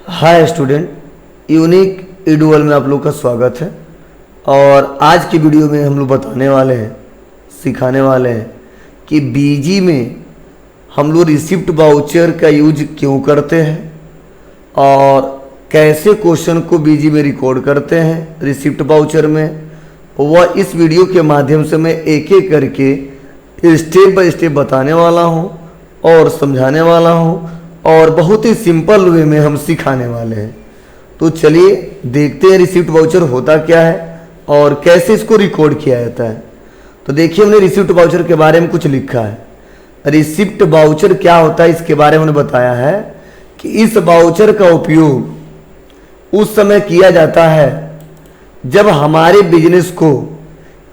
Hi student, unique ईडुअल में आप लोग का स्वागत है। और आज की वीडियो में हम लोग बताने वाले हैं, सिखाने वाले हैं कि बीजी में हम लोग रिसिप्ट वाउचर का यूज क्यों करते हैं और कैसे क्वेश्चन को बीजी में रिकॉर्ड करते हैं रिसिप्ट वाउचर में। वह इस वीडियो के माध्यम से मैं एक एक करके स्टेप बाय स्टेप बताने वाला हूँ और समझाने वाला हूँ और बहुत ही सिंपल वे में हम सिखाने वाले हैं। तो चलिए देखते हैं रिसिप्ट वाउचर होता क्या है और कैसे इसको रिकॉर्ड किया जाता है। तो देखिए, हमने रिसिप्ट वाउचर के बारे में कुछ लिखा है। रिसिप्ट वाउचर क्या होता है इसके बारे में हमने बताया है कि इस वाउचर का उपयोग उस समय किया जाता है जब हमारे बिजनेस को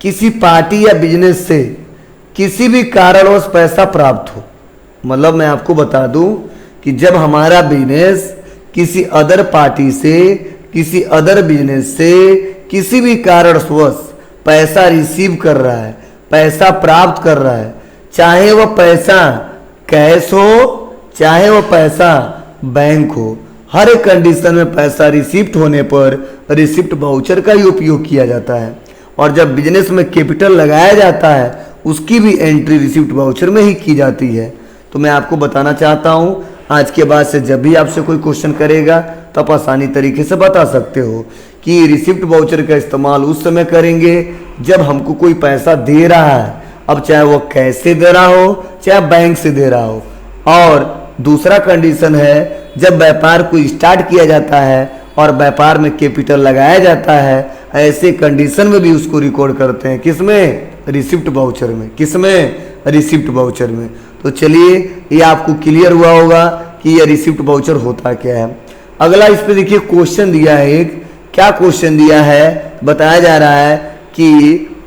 किसी पार्टी या बिजनेस से किसी भी कारणवश पैसा प्राप्त हो। मतलब मैं आपको बता दूं कि जब हमारा बिजनेस किसी अदर पार्टी से, किसी अदर बिजनेस से किसी भी कारणवश पैसा रिसीव कर रहा है, पैसा प्राप्त कर रहा है, चाहे वह पैसा कैश हो, चाहे वह पैसा बैंक हो, हर एक कंडीशन में पैसा रिसिप्ट होने पर रिसिप्ट वाउचर का ही उपयोग किया जाता है। और जब बिजनेस में कैपिटल लगाया जाता है उसकी भी एंट्री रिसिप्ट वाउचर में ही की जाती है। तो मैं आपको बताना चाहता हूं, आज के बाद से जब भी आपसे कोई क्वेश्चन करेगा तो आप आसानी तरीके से बता सकते हो कि रिसिप्ट वाउचर का इस्तेमाल उस समय करेंगे जब हमको कोई पैसा दे रहा है, अब चाहे वो कैश से दे रहा हो चाहे बैंक से दे रहा हो। और दूसरा कंडीशन है जब व्यापार को स्टार्ट किया जाता है और व्यापार में कैपिटल लगाया जाता है, ऐसे कंडीशन में भी उसको रिकॉर्ड करते हैं। किसमें? रिसिप्ट वाउचर में। किसमें? रिसिप्ट वाउचर में। तो चलिए, ये आपको क्लियर हुआ होगा कि ये रिसिप्ट वाउचर होता क्या है। अगला इस पे देखिए क्वेश्चन दिया है एक। क्या क्वेश्चन दिया है? बताया जा रहा है कि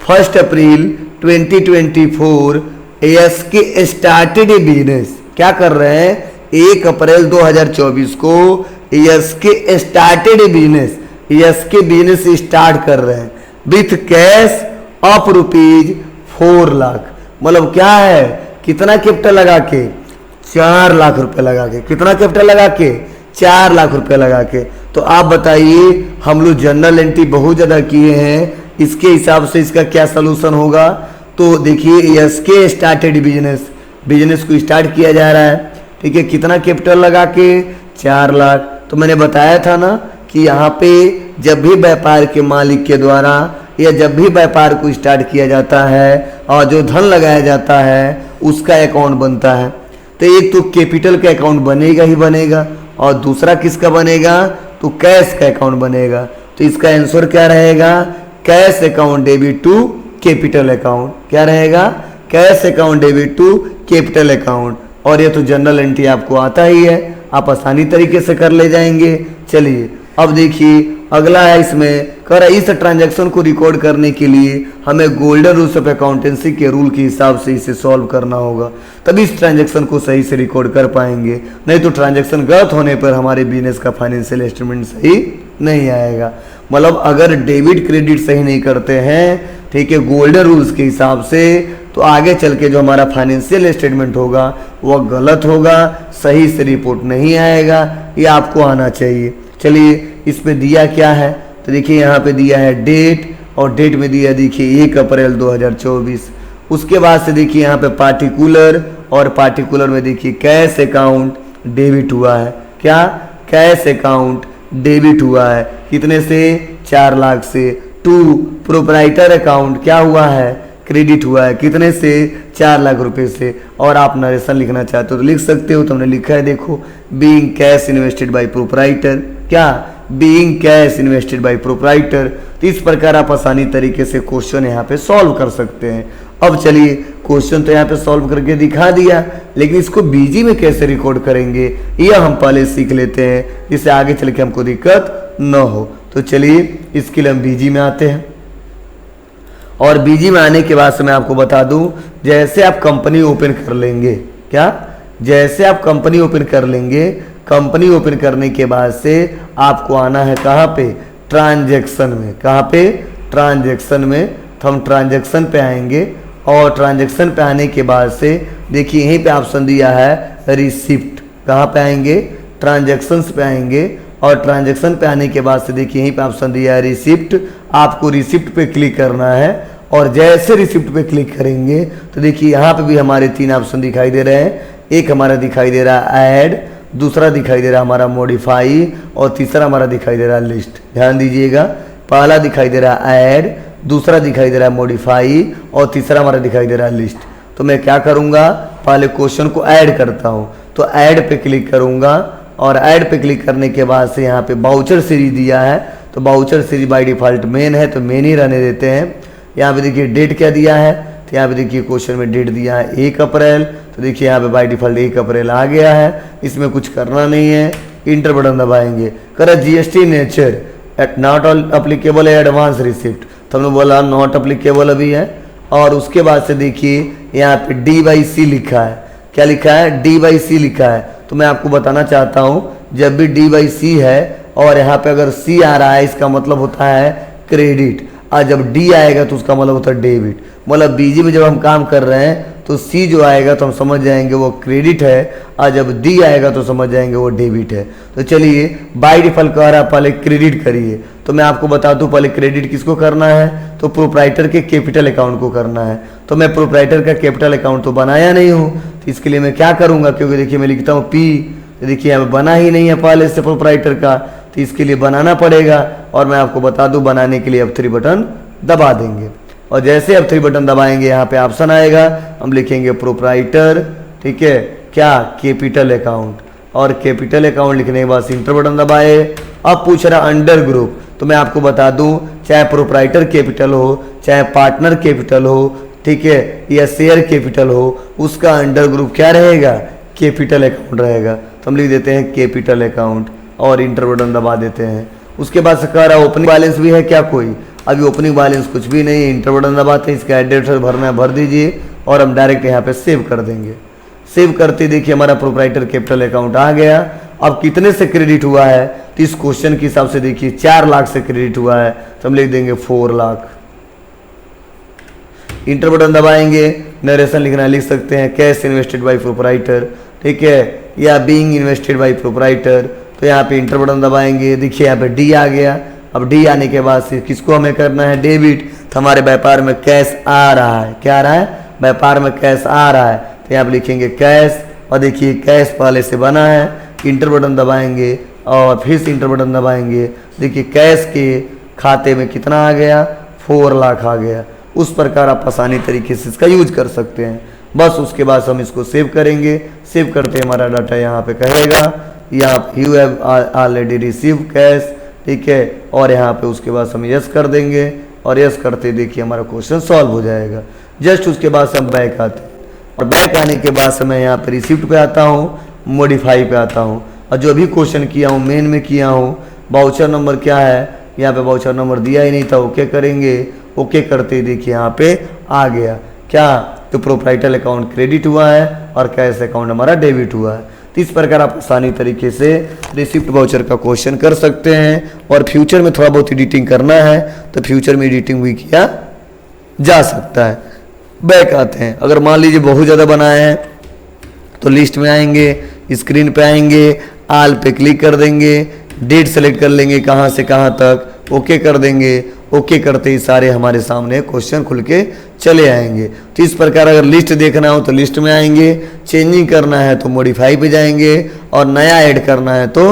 1 April 2024 ASK started a business. क्या कर रहे हैं? 1 अप्रैल 2024 को ASK started a business, ASK business start कर रहे हैं विथ कैश ऑफ ₹4 लाख। मतलब क्या है? कितना कैपिटल लगा के? 4 लाख रुपए लगा के। कितना कैपिटल लगा के? 4 लाख रुपए लगा के। तो आप बताइए, हम लोग जनरल एंट्री बहुत ज़्यादा किए हैं, इसके हिसाब से इसका क्या सलूशन होगा? तो देखिए, एसके स्टार्टेड बिजनेस, बिजनेस को स्टार्ट किया जा रहा है, ठीक है। कितना कैपिटल लगा के? 4 लाख। तो मैंने बताया था ना कि यहाँ पे जब भी व्यापार के मालिक के द्वारा या जब भी व्यापार को स्टार्ट किया जाता है और जो धन लगाया जाता है उसका अकाउंट बनता है। तो एक तो कैपिटल का अकाउंट बनेगा ही बनेगा और दूसरा किसका बनेगा? तो कैश का अकाउंट बनेगा। तो इसका आंसर क्या रहेगा? Cash account debit to capital account. क्या रहेगा? Cash account debit to capital account. और ये तो जनरल एंट्री आपको आता ही है, आप आसानी तरीके से कर ले जाएंगे। चलिए अब देखिए, अगला है इसमें कर इस ट्रांजैक्शन को रिकॉर्ड करने के लिए हमें गोल्डन रूल्स ऑफ अकाउंटेंसी के रूल के हिसाब से इसे सॉल्व करना होगा, तभी इस ट्रांजैक्शन को सही से रिकॉर्ड कर पाएंगे। नहीं तो ट्रांजैक्शन गलत होने पर हमारे बिजनेस का फाइनेंशियल स्टेटमेंट सही नहीं आएगा। मतलब अगर डेबिट क्रेडिट सही नहीं करते हैं, ठीक है, गोल्डन रूल्स के हिसाब से, तो आगे चल के जो हमारा फाइनेंशियल स्टेटमेंट होगा वह गलत होगा, सही से रिपोर्ट नहीं आएगा। ये आपको आना चाहिए। चलिए इस पे दिया क्या है? तो देखिए यहाँ पे दिया है डेट, और डेट में दिया देखिए 1 अप्रैल 2024। उसके बाद से देखिए यहाँ पे पार्टिकुलर, और पार्टिकुलर में देखिए कैश अकाउंट डेबिट हुआ है। क्या? कैश अकाउंट डेबिट हुआ है। कितने से? 4 लाख से। टू प्रोप्राइटर अकाउंट क्या हुआ है? क्रेडिट हुआ है। कितने से? 4 लाख रुपए से। और आप नरेशन लिखना चाहते हो तो लिख सकते हो, तो हमने लिखा है देखो, being cash invested by proprietor. क्या? Being cash invested by proprietor. तो इस प्रकार आप आसानी तरीके से क्वेश्चन यहाँ पे सॉल्व कर सकते हैं। अब चलिए, क्वेश्चन तो यहाँ पे सॉल्व करके दिखा दिया, लेकिन इसको बीजी में कैसे रिकॉर्ड करेंगे यह हम पहले सीख लेते हैं, जिससे आगे चल के हमको दिक्कत न हो। तो चलिए इसके लिए हम बीजी में आते हैं। और बीजी में आने के बाद से मैं आपको बता दूं, जैसे आप कंपनी ओपन कर लेंगे, क्या? जैसे आप कंपनी ओपन कर लेंगे, कंपनी ओपन करने के बाद से आपको आना है कहाँ पे? ट्रांजैक्शन में। कहाँ पे? ट्रांजैक्शन में। तो हम ट्रांजैक्शन पे आएंगे और ट्रांजैक्शन पे आने के बाद से देखिए यहीं पे ऑप्शन दिया है रिसिप्ट। कहाँ पे आएंगे? ट्रांजैक्शंस पे आएंगे और ट्रांजैक्शन पे आने के बाद से देखिए यहीं पे ऑप्शन दिया है रिसिप्ट, आपको रिसिप्ट पे क्लिक करना है और जैसे रिसिप्ट पे क्लिक करेंगे तो देखिए यहाँ पे भी हमारे 3 ऑप्शन दिखाई दे रहे हैं। एक हमारा दिखाई दे रहा है ऐड, दूसरा दिखाई दे रहा है हमारा मॉडिफाई और तीसरा हमारा दिखाई दे रहा है लिस्ट। ध्यान दीजिएगा, पहला दिखाई दे रहा है ऐड, दूसरा दिखाई दे रहा है मॉडिफाई और तीसरा हमारा दिखाई दे रहा है लिस्ट। तो मैं क्या करूँगा, पहले क्वेश्चन को ऐड करता हूँ, तो ऐड पे क्लिक करूँगा और ऐड पे क्लिक करने के बाद से यहाँ पे बाउचर सीरीज दिया है, तो voucher series by default main है तो मेन ही रहने देते हैं। यहाँ पे देखिए डेट क्या दिया है, तो यहाँ पे देखिए क्वेश्चन में डेट दिया है 1 अप्रैल, तो देखिए यहाँ पे बाय डिफ़ॉल्ट 1 अप्रैल आ गया है, इसमें कुछ करना नहीं है। इंटर बटन दबाएंगे, कर GST nature eight not applicable advance receipt, तो हमने बोला नॉट अप्लीकेबल अभी है। और उसके बाद से देखिए यहाँ पे D/C लिखा है, क्या लिखा है, D/C लिखा है। तो मैं आपको बताना चाहता हूँ जब भी D/C है और यहाँ पे अगर C आ रहा है इसका मतलब होता है क्रेडिट, और जब D आएगा तो उसका मतलब होता है डेबिट। मतलब बीजी में जब हम काम कर रहे हैं तो C जो आएगा तो हम समझ जाएंगे वो क्रेडिट है, और जब D आएगा तो समझ जाएंगे वो डेबिट है। तो चलिए बाय डिफ़ॉल्ट कह रहा है पहले क्रेडिट करिए, तो मैं आपको बता दूं पहले क्रेडिट किसको करना है, तो प्रोप्राइटर के कैपिटल अकाउंट को करना है। तो मैं प्रोप्राइटर का कैपिटल अकाउंट तो बनाया नहीं हूँ, तो इसके लिए मैं क्या करूँगा, क्योंकि देखिए मैं लिखता हूँ P, तो देखिए यहाँ बना ही नहीं है पहले से प्रोप्राइटर का, तो इसके लिए बनाना पड़ेगा। और मैं आपको बता दूं बनाने के लिए F3 बटन दबा देंगे, और जैसे F3 बटन दबाएंगे यहाँ पे ऑप्शन आएगा, हम लिखेंगे प्रोप्राइटर, ठीक है, क्या, कैपिटल अकाउंट, और कैपिटल अकाउंट लिखने के बाद इंटर बटन दबाए। अब पूछ रहा अंडर ग्रुप, तो मैं आपको बता दूं चाहे प्रोप्राइटर कैपिटल हो चाहे पार्टनर कैपिटल हो, ठीक है, या शेयर कैपिटल हो, उसका अंडर ग्रुप क्या रहेगा, कैपिटल अकाउंट रहेगा। तो हम लिख देते हैं कैपिटल अकाउंट और इंटर बटन दबा देते हैं। उसके बाद से कह रहा ओपनिंग बैलेंस भी है क्या कोई, अभी ओपनिंग बैलेंस कुछ भी नहीं है। इंटर बटन दबाते हैं, इसका एड्रेस भरना है भर दीजिए और हम डायरेक्ट यहाँ पे सेव कर देंगे। सेव करते देखिए हमारा प्रोप्राइटर कैपिटल अकाउंट आ गया। अब कितने से क्रेडिट हुआ है, तो इस क्वेश्चन के हिसाब से देखिए 4 लाख से क्रेडिट हुआ है, तो हम लिख देंगे 4 लाख। इंटर बटन दबाएंगे, नरेशन लिखना लिख सकते हैं कैश इन्वेस्टेड बाय प्रोप्राइटर, ठीक है, या बीइंग इन्वेस्टेड बाय प्रोप्राइटर। तो यहाँ पे इंटर बटन दबाएंगे, देखिए यहाँ पे D आ गया। अब D आने के बाद से किसको हमें करना है, डेबिट, तो हमारे व्यापार में कैश आ रहा है, क्या आ रहा है, व्यापार में कैश आ रहा है, तो यहाँ पे लिखेंगे कैश, और देखिए कैश पहले से बना है। इंटर बटन दबाएंगे और फिर से इंटर बटन दबाएंगे, देखिए कैश के खाते में कितना आ गया, 4 लाख आ गया। उस प्रकार आप आसानी तरीके से इसका यूज कर सकते हैं। बस उसके बाद हम इसको सेव करेंगे, सेव करते हमारा डाटा यहाँ पे कहेगा यहाँ you have already receive cash, ठीक है, और यहाँ पे उसके बाद हम यस कर देंगे, और यस करते देखिए हमारा क्वेश्चन सॉल्व हो जाएगा। जस्ट उसके बाद से हम बैक आते हैं, और बैक आने के बाद से मैं यहाँ पे रिसिप्ट पे आता हूँ, मॉडिफाई पे आता हूँ, और जो भी क्वेश्चन किया हूँ मेन में किया हूँ। बाउचर नंबर क्या है, यहाँ पे बाउचर नंबर दिया ही नहीं था, ओके करेंगे, ओके करते देखिए यहाँ पे आ गया क्या, तो प्रोप्राइटर अकाउंट क्रेडिट हुआ है और कैश अकाउंट हमारा डेबिट हुआ है। तो इस प्रकार आप आसानी तरीके से रिसिप्ट वाउचर का क्वेश्चन कर सकते हैं। और फ्यूचर में थोड़ा बहुत एडिटिंग करना है तो फ्यूचर में एडिटिंग भी किया जा सकता है। बैक आते हैं, अगर मान लीजिए बहुत ज़्यादा बनाए हैं तो लिस्ट में आएंगे, स्क्रीन पे आएंगे, आल पे क्लिक कर देंगे, डेट सेलेक्ट कर लेंगे कहाँ से कहाँ तक, ओके कर देंगे। ओके करते ही सारे हमारे सामने क्वेश्चन खुल के चले आएंगे। तो इस प्रकार अगर लिस्ट देखना हो तो लिस्ट में आएंगे, चेंजिंग करना है तो मॉडिफाई पे जाएंगे, और नया ऐड करना है तो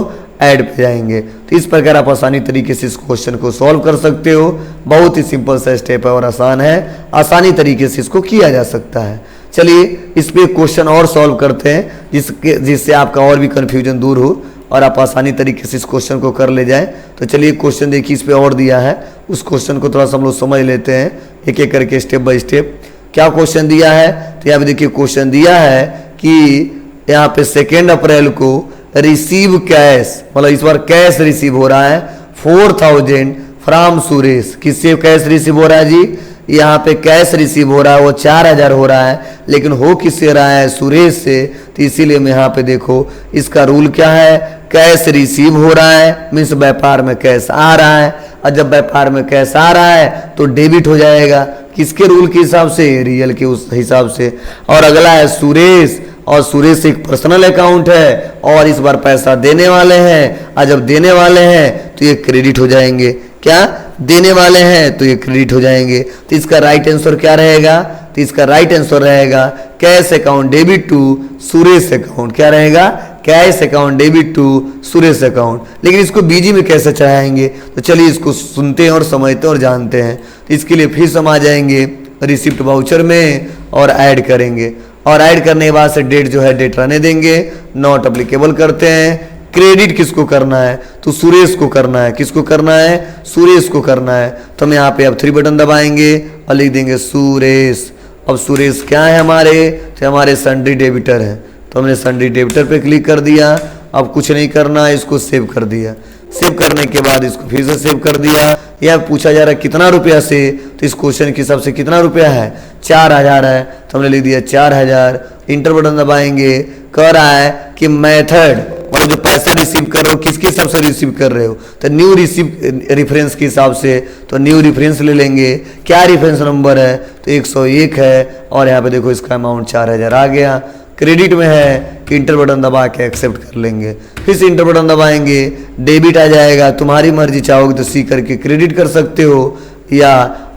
ऐड पे जाएंगे। तो इस प्रकार आप आसानी तरीके से इस क्वेश्चन को सॉल्व कर सकते हो। बहुत ही सिंपल सा स्टेप है और आसान है, आसानी तरीके से इसको किया जा सकता है। चलिए इस पे क्वेश्चन और सॉल्व करते हैं जिससे आपका और भी कन्फ्यूजन दूर हो और आप आसानी तरीके से इस क्वेश्चन को कर ले जाएं। तो चलिए क्वेश्चन देखिए इस पे और दिया है, उस क्वेश्चन को थोड़ा सा हम लोग समझ लेते हैं एक एक करके स्टेप बाय स्टेप। क्या क्वेश्चन दिया है, तो यहाँ पे देखिए क्वेश्चन दिया है कि यहाँ पे 2 अप्रैल को रिसीव कैश, मतलब इस बार कैश रिसीव हो रहा है 4000 फ्रॉम सुरेश। किससे कैश रिसीव हो रहा है जी, यहाँ पे कैश रिसीव हो रहा है वो 4000 हो रहा है, लेकिन हो किससे रहा है, सुरेश से। तो इसीलिए मैं यहाँ पे देखो इसका रूल क्या है, कैश रिसीव हो रहा है मीन्स व्यापार में कैश आ रहा है, और जब व्यापार में कैश आ रहा है तो डेबिट हो जाएगा। किसके रूल के हिसाब से, रियल के उस हिसाब से। और अगला है सुरेश, और सुरेश एक पर्सनल अकाउंट है और इस बार पैसा देने वाले हैं। और जब देने वाले हैं तो ये क्रेडिट हो जाएंगे। क्या देने वाले हैं तो ये क्रेडिट हो जाएंगे। तो इसका राइट आंसर क्या रहेगा? तो इसका राइट आंसर रहेगा cash account debit to Suresh account. क्या रहेगा? Cash account debit to Suresh account. लेकिन इसको बीजी में कैसे चढ़ाएंगे? तो चलिए इसको सुनते हैं और समझते हैं और जानते हैं। तो इसके लिए फिर हम आ जाएंगे रिसिप्ट वाउचर में और ऐड करेंगे, और ऐड करने के बाद से डेट जो है डेट रहने देंगे, नॉट अप्लीकेबल करते हैं। क्रेडिट किसको करना है? तो सुरेश को करना है। किसको करना है? सुरेश को करना है। तो हम यहाँ पे अब 3 बटन दबाएंगे और लिख देंगे सुरेश। अब सुरेश क्या है हमारे? तो हमारे सन्ड्री डेबिटर है। तो हमने सन्ड्री डेबिटर पे क्लिक कर दिया। अब कुछ नहीं करना है, इसको सेव कर दिया। सेव करने के बाद इसको फिर से सेव कर दिया। यह पूछा जा रहा है कितना रुपया से, तो इस क्वेश्चन के हिसाब से कितना रुपया है? 4000 है। तो हमने लिख दिया 4000। इंटर बटन दबाएंगे। कह रहा है कि मेथड, मतलब जो पैसा रिसीव कर रहे हो किसके हिसाब से रिसीव कर रहे हो? तो न्यू रिसीव रेफरेंस के हिसाब से। तो न्यू रेफरेंस ले लेंगे। क्या रेफरेंस नंबर है? तो 101 है। और यहाँ पे देखो इसका अमाउंट 4000 आ गया। क्रेडिट में है कि इंटर बटन दबा के एक्सेप्ट कर लेंगे। फिर से इंटर बटन दबाएंगे, डेबिट आ जाएगा। तुम्हारी मर्जी, चाहोगे तो सी करके क्रेडिट कर सकते हो, या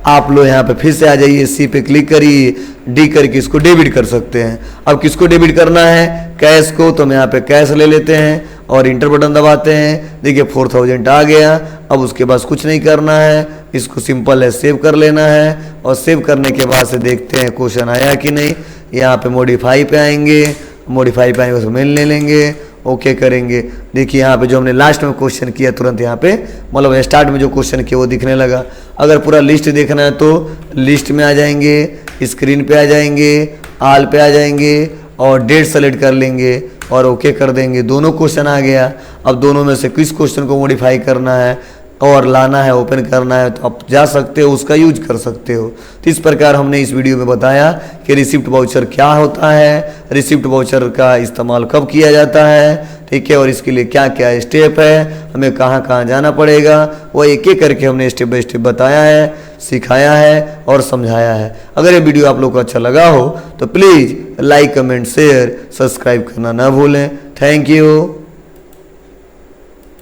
आप लोग यहाँ पे फिर से आ जाइए, सी पे क्लिक करिए, डी करके इसको डेबिट कर सकते हैं। अब किसको डेबिट करना है? कैश को। तो हम यहाँ पे कैश ले लेते हैं और इंटर बटन दबाते हैं। देखिए 4000 आ गया। अब उसके बाद कुछ नहीं करना है, इसको सिंपल है सेव कर लेना है। और सेव करने के बाद से देखते हैं क्वेश्चन आया कि नहीं। यहाँ पे मॉडिफाई पे आएंगे, मॉडिफाई पे आएंगे, उसको मेल ले लेंगे, ओके करेंगे। देखिए यहाँ पे जो हमने लास्ट में क्वेश्चन किया तुरंत यहाँ पे, मतलब स्टार्ट में जो क्वेश्चन किया वो दिखने लगा। अगर पूरा लिस्ट देखना है तो लिस्ट में आ जाएंगे, स्क्रीन पे आ जाएंगे, आल पे आ जाएंगे और डेट सेलेक्ट कर लेंगे और ओके कर देंगे। दोनों क्वेश्चन आ गया। अब दोनों में से किस क्वेश्चन को मॉडिफाई करना है और लाना है, ओपन करना है, तो आप जा सकते हो, उसका यूज कर सकते हो। तो इस प्रकार हमने इस वीडियो में बताया कि रिसिप्ट वाउचर क्या होता है, रिसिप्ट वाउचर का इस्तेमाल कब किया जाता है, ठीक है, और इसके लिए क्या क्या स्टेप है, हमें कहाँ कहाँ जाना पड़ेगा, वो एक एक करके हमने स्टेप बाय स्टेप बताया है, सिखाया है और समझाया है। अगर ये वीडियो आप लोग को अच्छा लगा हो तो please like, comment, share, subscribe करना ना भूलें। Thank you.